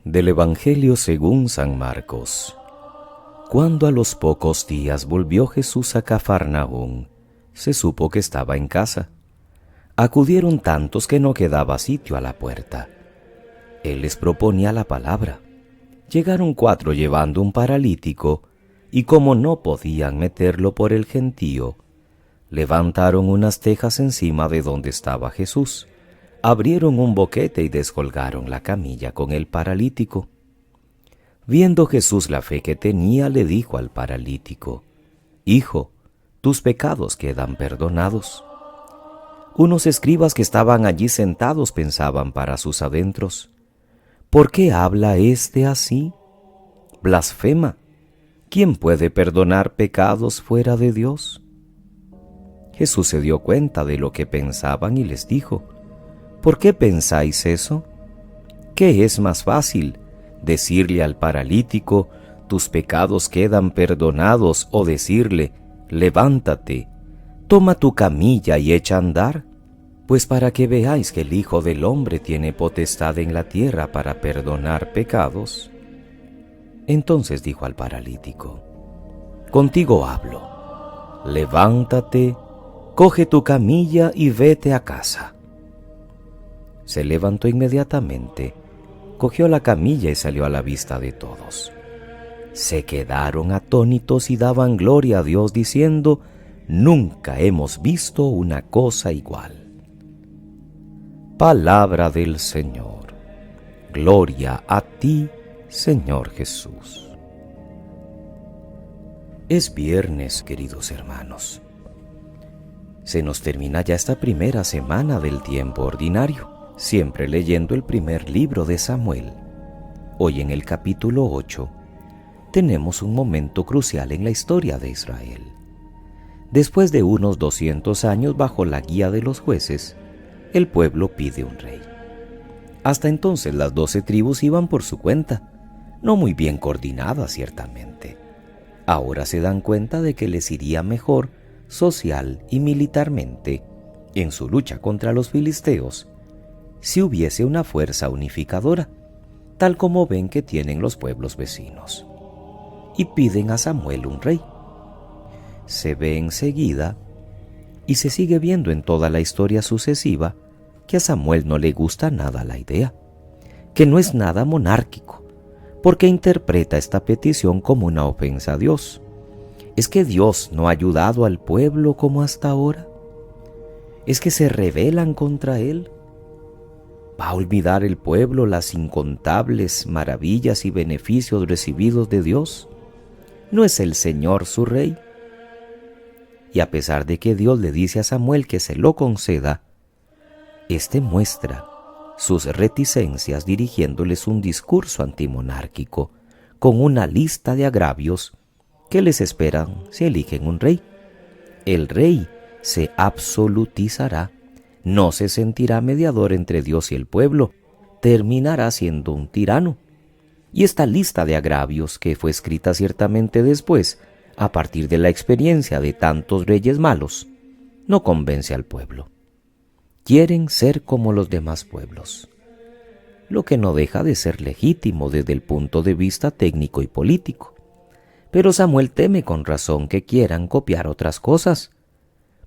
Del Evangelio según San Marcos. Cuando a los pocos días volvió Jesús a Cafarnaúm, se supo que estaba en casa. Acudieron tantos que no quedaba sitio a la puerta. Él les proponía la palabra. Llegaron 4 llevando un paralítico, y como no podían meterlo por el gentío, levantaron unas tejas encima de donde estaba Jesús, abrieron un boquete y descolgaron la camilla con el paralítico. Viendo Jesús la fe que tenía, le dijo al paralítico: «Hijo, tus pecados quedan perdonados». Unos escribas que estaban allí sentados pensaban para sus adentros: «¿Por qué habla éste así? Blasfema. ¿Quién puede perdonar pecados fuera de Dios?». Jesús se dio cuenta de lo que pensaban y les dijo: «¿Por qué pensáis eso? ¿Qué es más fácil, decirle al paralítico: tus pecados quedan perdonados, o decirle: levántate, toma tu camilla y echa a andar? Pues para que veáis que el Hijo del Hombre tiene potestad en la tierra para perdonar pecados». Entonces dijo al paralítico: «Contigo hablo. Levántate, coge tu camilla y vete a casa». Se levantó inmediatamente, cogió la camilla y salió a la vista de todos. Se quedaron atónitos y daban gloria a Dios diciendo: «Nunca hemos visto una cosa igual». Palabra del Señor. Gloria a ti, Señor Jesús. Es viernes, queridos hermanos. Se nos termina ya esta primera semana del tiempo ordinario, siempre leyendo el primer libro de Samuel. Hoy en el capítulo 8 tenemos un momento crucial en la historia de Israel. Después de unos 200 años bajo la guía de los jueces, el pueblo pide un rey. Hasta entonces las 12 tribus iban por su cuenta, no muy bien coordinadas ciertamente. Ahora se dan cuenta de que les iría mejor social y militarmente en su lucha contra los filisteos si hubiese una fuerza unificadora, tal como ven que tienen los pueblos vecinos. Y piden a Samuel un rey. Se ve enseguida, y se sigue viendo en toda la historia sucesiva, que a Samuel no le gusta nada la idea, que no es nada monárquico, porque interpreta esta petición como una ofensa a Dios. ¿Es que Dios no ha ayudado al pueblo como hasta ahora? ¿Es que se rebelan contra Él? ¿Va a olvidar el pueblo las incontables maravillas y beneficios recibidos de Dios? ¿No es el Señor su rey? Y a pesar de que Dios le dice a Samuel que se lo conceda, éste muestra sus reticencias dirigiéndoles un discurso antimonárquico con una lista de agravios que les esperan si eligen un rey. El rey se absolutizará, no se sentirá mediador entre Dios y el pueblo, terminará siendo un tirano. Y esta lista de agravios, que fue escrita ciertamente después, a partir de la experiencia de tantos reyes malos, no convence al pueblo. Quieren ser como los demás pueblos, lo que no deja de ser legítimo desde el punto de vista técnico y político. Pero Samuel teme con razón que quieran copiar otras cosas.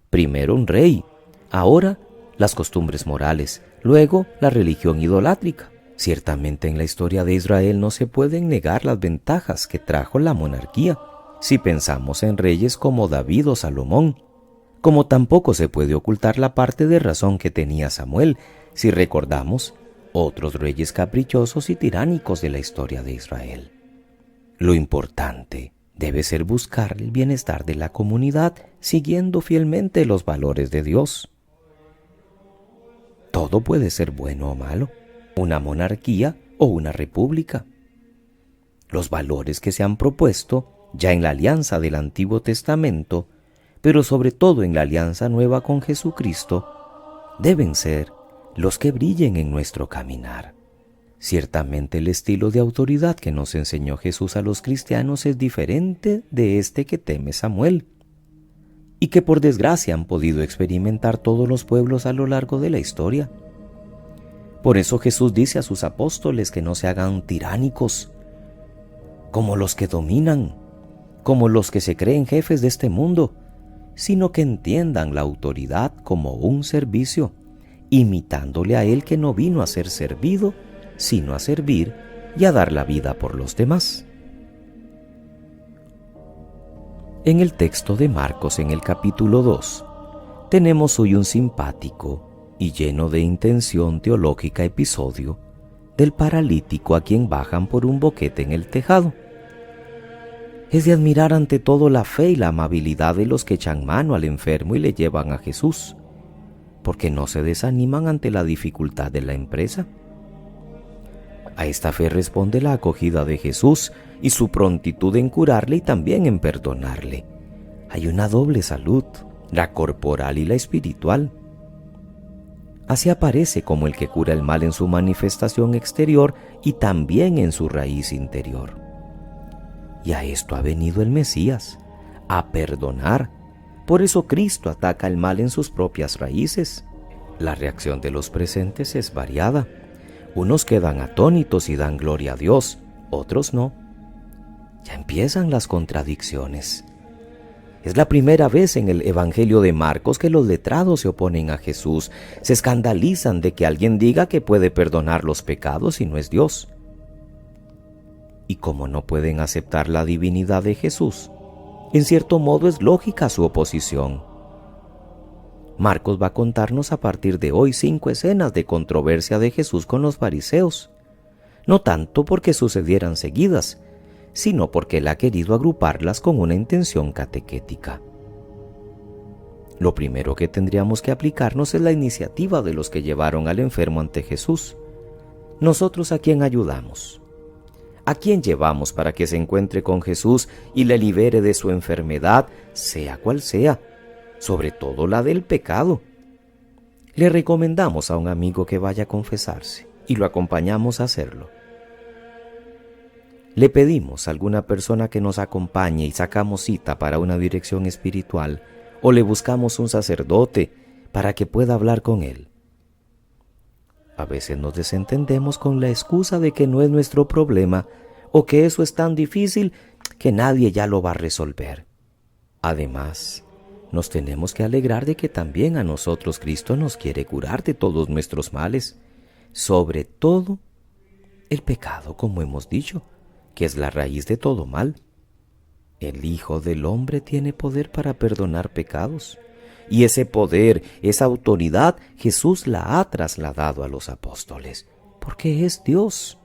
Primero un rey, ahora las costumbres morales, luego la religión idolátrica. Ciertamente en la historia de Israel no se pueden negar las ventajas que trajo la monarquía, si pensamos en reyes como David o Salomón, como tampoco se puede ocultar la parte de razón que tenía Samuel, si recordamos otros reyes caprichosos y tiránicos de la historia de Israel. Lo importante debe ser buscar el bienestar de la comunidad siguiendo fielmente los valores de Dios. Todo puede ser bueno o malo, una monarquía o una república. Los valores que se han propuesto ya en la alianza del Antiguo Testamento, pero sobre todo en la alianza nueva con Jesucristo, deben ser los que brillen en nuestro caminar. Ciertamente el estilo de autoridad que nos enseñó Jesús a los cristianos es diferente de este que teme Samuel, y que por desgracia han podido experimentar todos los pueblos a lo largo de la historia. Por eso Jesús dice a sus apóstoles que no se hagan tiránicos, como los que dominan, como los que se creen jefes de este mundo, sino que entiendan la autoridad como un servicio, imitándole a Él que no vino a ser servido, sino a servir y a dar la vida por los demás. En el texto de Marcos, en el capítulo 2, tenemos hoy un simpático y lleno de intención teológica episodio del paralítico a quien bajan por un boquete en el tejado. Es de admirar ante todo la fe y la amabilidad de los que echan mano al enfermo y le llevan a Jesús, porque no se desaniman ante la dificultad de la empresa. A esta fe responde la acogida de Jesús y su prontitud en curarle y también en perdonarle. Hay una doble salud, la corporal y la espiritual. Así aparece como el que cura el mal en su manifestación exterior y también en su raíz interior. Y a esto ha venido el Mesías, a perdonar. Por eso Cristo ataca el mal en sus propias raíces. La reacción de los presentes es variada. Unos quedan atónitos y dan gloria a Dios, otros no. Ya empiezan las contradicciones. Es la primera vez en el Evangelio de Marcos que los letrados se oponen a Jesús, se escandalizan de que alguien diga que puede perdonar los pecados y no es Dios. Y como no pueden aceptar la divinidad de Jesús, en cierto modo es lógica su oposición. Marcos va a contarnos a partir de hoy 5 escenas de controversia de Jesús con los fariseos, no tanto porque sucedieran seguidas, sino porque él ha querido agruparlas con una intención catequética. Lo primero que tendríamos que aplicarnos es la iniciativa de los que llevaron al enfermo ante Jesús. ¿Nosotros a quién ayudamos? ¿A quién llevamos para que se encuentre con Jesús y le libere de su enfermedad, sea cual sea, sobre todo la del pecado? Le recomendamos a un amigo que vaya a confesarse y lo acompañamos a hacerlo. Le pedimos a alguna persona que nos acompañe y sacamos cita para una dirección espiritual, o le buscamos un sacerdote para que pueda hablar con él. A veces nos desentendemos con la excusa de que no es nuestro problema o que eso es tan difícil que nadie ya lo va a resolver. Además, nos tenemos que alegrar de que también a nosotros Cristo nos quiere curar de todos nuestros males, sobre todo el pecado, como hemos dicho, que es la raíz de todo mal. El Hijo del Hombre tiene poder para perdonar pecados, y ese poder, esa autoridad, Jesús la ha trasladado a los apóstoles, porque es Dios,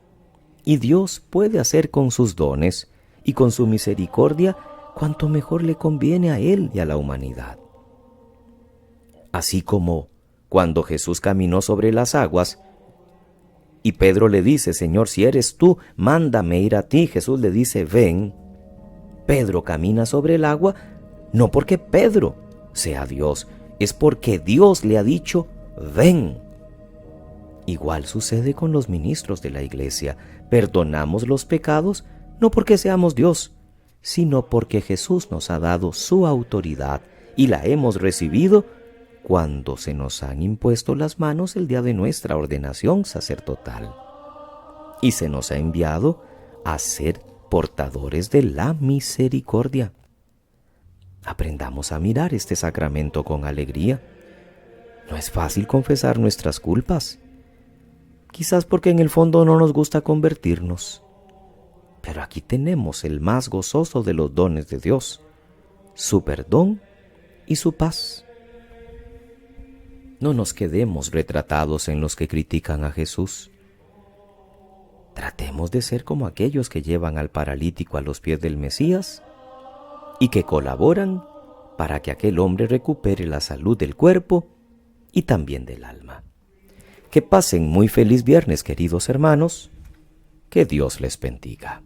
y Dios puede hacer con sus dones y con su misericordia cuanto mejor le conviene a Él y a la humanidad. Así como cuando Jesús caminó sobre las aguas, y Pedro le dice, Señor, si eres tú, mándame ir a ti. Jesús le dice, ven. Pedro camina sobre el agua, no porque Pedro sea Dios, es porque Dios le ha dicho, ven. Igual sucede con los ministros de la iglesia. Perdonamos los pecados, no porque seamos Dios, sino porque Jesús nos ha dado su autoridad y la hemos recibido cuando se nos han impuesto las manos el día de nuestra ordenación sacerdotal, y se nos ha enviado a ser portadores de la misericordia. Aprendamos a mirar este sacramento con alegría. No es fácil confesar nuestras culpas, quizás porque en el fondo no nos gusta convertirnos, pero aquí tenemos el más gozoso de los dones de Dios, su perdón y su paz. No nos quedemos retratados en los que critican a Jesús. Tratemos de ser como aquellos que llevan al paralítico a los pies del Mesías y que colaboran para que aquel hombre recupere la salud del cuerpo y también del alma. Que pasen muy feliz viernes, queridos hermanos. Que Dios les bendiga.